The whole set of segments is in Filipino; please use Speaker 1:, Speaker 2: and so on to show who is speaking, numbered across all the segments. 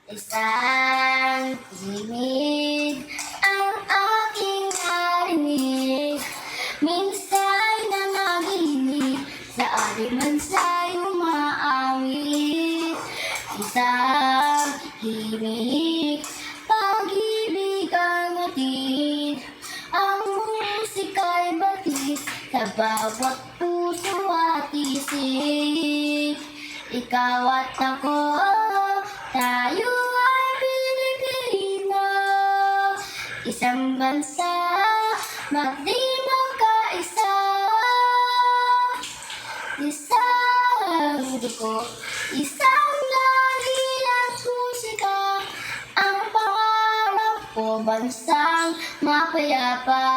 Speaker 1: Isang himig ang aking narinig. Minsan na naginig, sa aliman sa'y umaawit. Isang himig, pag-ibig ang hatid. Ang musika'y batid sa bawat puso at isip. Ikaw at ako, tayo ay Pilipino. Isang bansa, di magkaisa. Isang dugo, isang langit at musika. Ang pangarap ko, bansang mapayapa.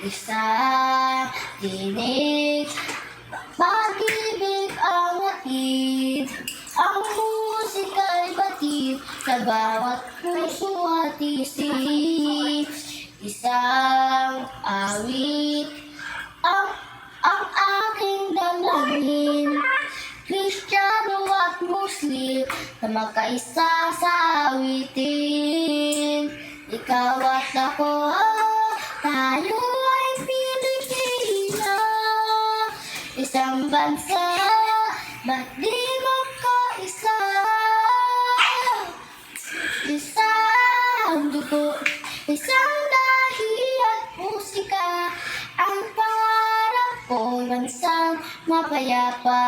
Speaker 1: Isang tinig, pag-ibig ang hatid. Ang musika'y batid sa bawat puso at isip. Isang awit ang aking dalangin. Kristiyano at Muslim na magkaisa sa awitin. Ikaw at ako, tayo ay Pilipino. Isang bansa, ba't di magkaisa? Isang dugo, isang lahi at musika. Ang pangarap ko, bansang mapayapa.